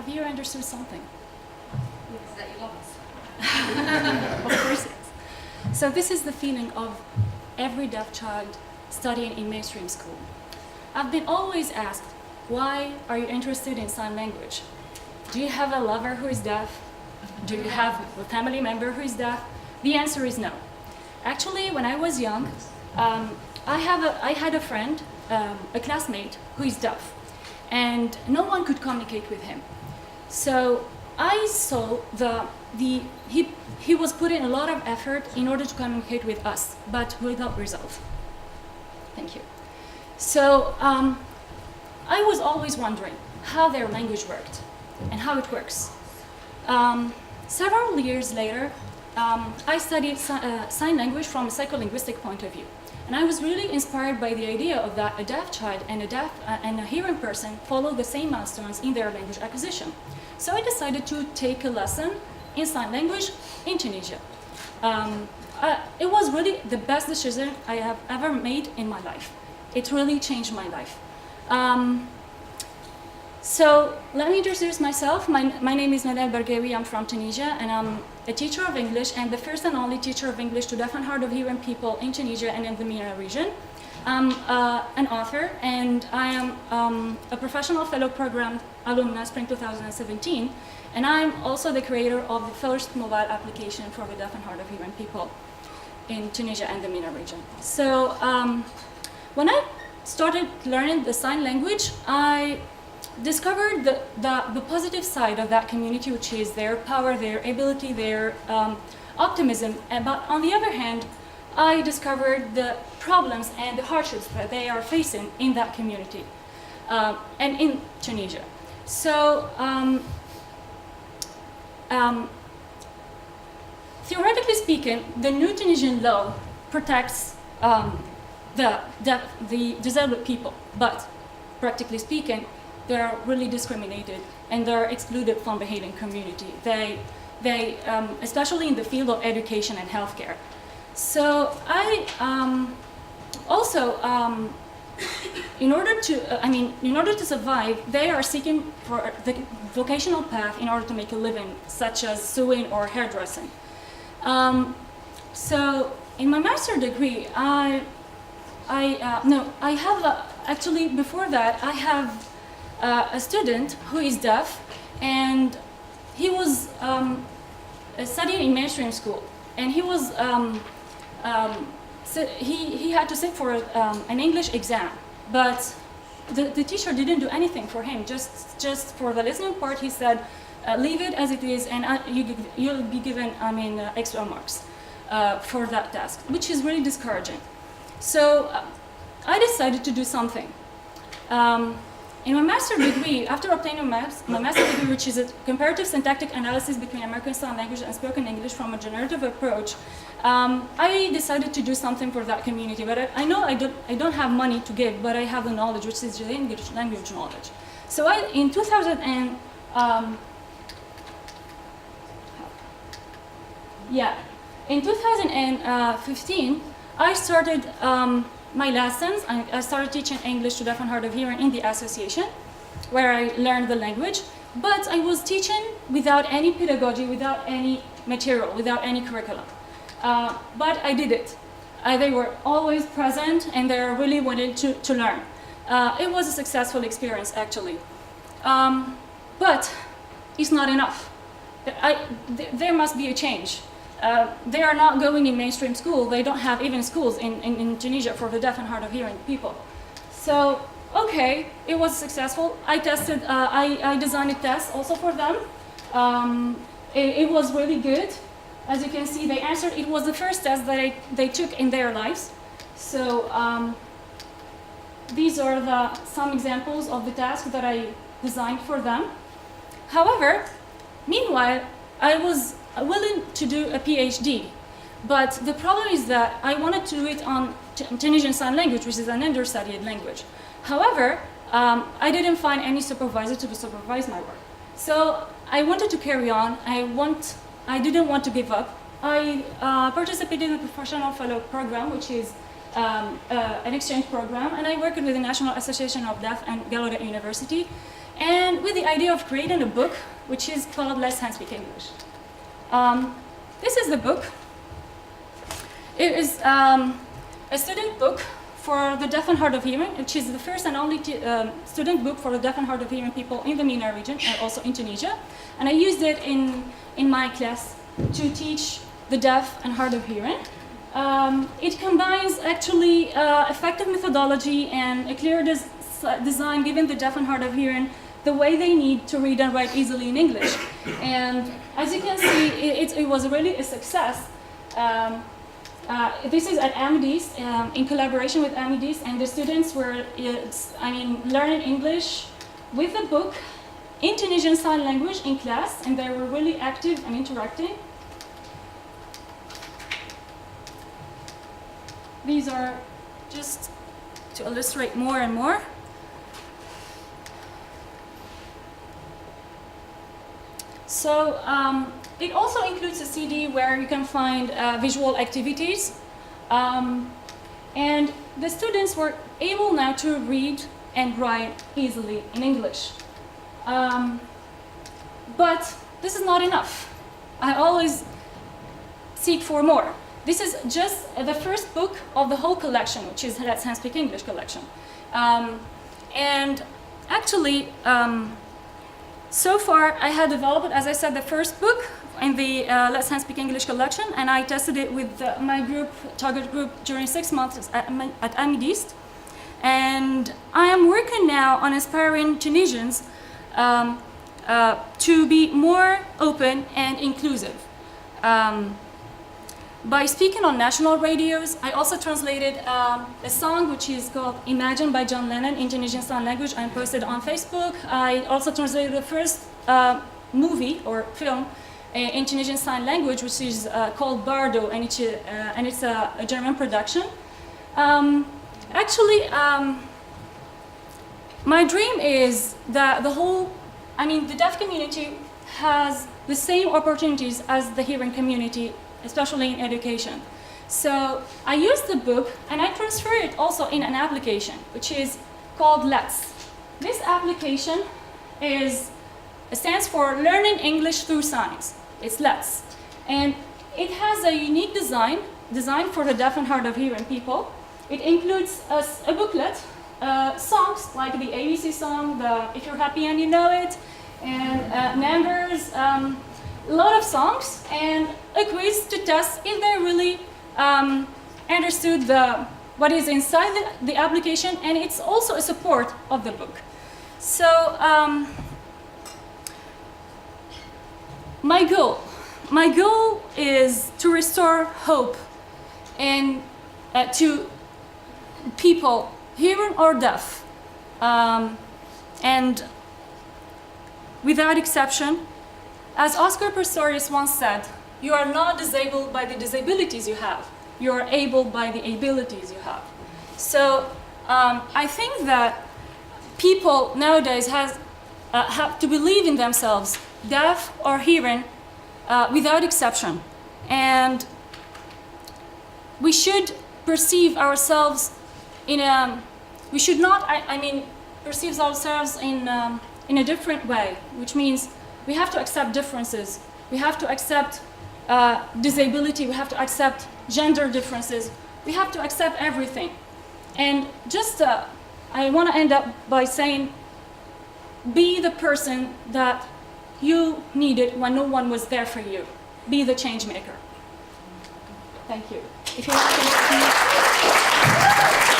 have you understood something? Is that you love us? Of course it is. So this is the feeling of every deaf child studying in mainstream school. I've been always asked, why are you interested in sign language? Do you have a lover who is deaf? Do you have a family member who is deaf? The answer is no. Actually, when I was young, I had a friend, a classmate, who is deaf, and no one could communicate with him. So I saw he was putting a lot of effort in order to communicate with us, but without result. Thank you. So I was always wondering how their language worked and how it works. Several years later, I studied sign language from a psycholinguistic point of view. And I was really inspired by the idea of that a deaf child and a hearing person follow the same milestones in their language acquisition. So I decided to take a lesson in sign language in Tunisia. It was really the best decision I have ever made in my life. It really changed my life. So let me introduce myself. My name is Manel Bargaoui. I'm from Tunisia, and I'm a teacher of English and the first and only teacher of English to deaf and hard of hearing people in Tunisia and in the MENA region. I'm an author, and I am a professional fellow program alumna Spring 2017, and I'm also the creator of the first mobile application for the deaf and hard of hearing people in Tunisia and the MENA region. So when I started learning the sign language, I discovered the positive side of that community, which is their power, their ability, their optimism. But on the other hand, I discovered the problems and the hardships that they are facing in that community and in Tunisia. So theoretically speaking, the new Tunisian law protects the disabled people, but practically speaking, they are really discriminated and they're excluded from the hearing community. They especially in the field of education and healthcare. So I also, in order to survive, they are seeking for the vocational path in order to make a living, such as sewing or hairdressing. So in my master's degree, actually before that, I have a student who is deaf, and he was studying in mainstream school, and he was he had to sit for an English exam, but the teacher didn't do anything for him. Just for the listening part, he said, leave it as it is, and you'll be given extra marks for that task, which is really discouraging. So I decided to do something. In my master's degree, after obtaining my master's degree, which is a comparative syntactic analysis between American Sign Language and spoken English from a generative approach, I decided to do something for that community. But I know I don't have money to give, but I have the knowledge, which is the English language knowledge. So in 2015, I started my lessons. I started teaching English to deaf and hard of hearing in the association, where I learned the language. But I was teaching without any pedagogy, without any material, without any curriculum. But I did it. They were always present, and they are really willing to learn. It was a successful experience, actually. But it's not enough. There must be a change. They are not going in mainstream school. They don't have even schools in Tunisia for the deaf and hard of hearing people. So, okay, it was successful. I designed a test also for them. It was really good. As you can see, they answered. It was the first test that they took in their lives. So these are some examples of the tasks that I designed for them. However, meanwhile, I was willing to do a PhD, but the problem is that I wanted to do it on Tunisian Sign Language, which is an understudied language. However, I didn't find any supervisor to supervise my work. So I wanted to carry on. I didn't want to give up. I participated in the Professional Fellow Program, which is an exchange program, and I worked with the National Association of Deaf and Gallaudet University. and with the idea of creating a book which is called Let's Handspeak English. This is the book. It is a student book for the deaf and hard of hearing, which is the first and only student book for the deaf and hard of hearing people in the MENA region and also in Tunisia. And I used it in my class to teach the deaf and hard of hearing. It combines actually effective methodology and a clear design giving the deaf and hard of hearing the way they need to read and write easily in English. And as you can see, it was really a success. This is at AMENDS, in collaboration with AMENDS, and the students were, learning English with the book in Tunisian Sign Language in class, and they were really active and interacting. These are just to illustrate more and more. So it also includes a CD where you can find visual activities. And the students were able now to read and write easily in English. But this is not enough. I always seek for more. This is just the first book of the whole collection, which is Let's Handspeak English collection. And actually, so far I had developed, as I said, the first book in the Let's Handspeak English collection, and I tested it with my group, target group, during 6 months at AMENDS. And I am working now on inspiring Tunisians to be more open and inclusive. By speaking on national radios, I also translated a song which is called Imagine by John Lennon in Tunisian Sign Language and posted on Facebook. I also translated the first movie or film in Tunisian Sign Language, which is called Bardo, and it's a German production. My dream is that the deaf community has the same opportunities as the hearing community, especially in education. So I used the book and I transferred it also in an application, which is called Let's. This application stands for Learning English Through Signs. It's Let's. And it has a unique design for the deaf and hard of hearing people. It includes a booklet, songs like the ABC song, the If You're Happy and You Know It, and numbers, a lot of songs, and a quiz to test if they really understood what is inside the application, and it's also a support of the book. So my goal is to restore hope and to people, hearing or deaf, and without exception. As Oscar Pistorius once said, you are not disabled by the disabilities you have. You are able by the abilities you have. So I think that people nowadays have to believe in themselves, deaf or hearing, without exception. And we should perceive ourselves we should not, perceive ourselves in a different way, which means we have to accept differences. We have to accept disability. We have to accept gender differences. We have to accept everything. And just, I want to end up by saying, be the person that you needed when no one was there for you. Be the change maker. Thank you. If you want to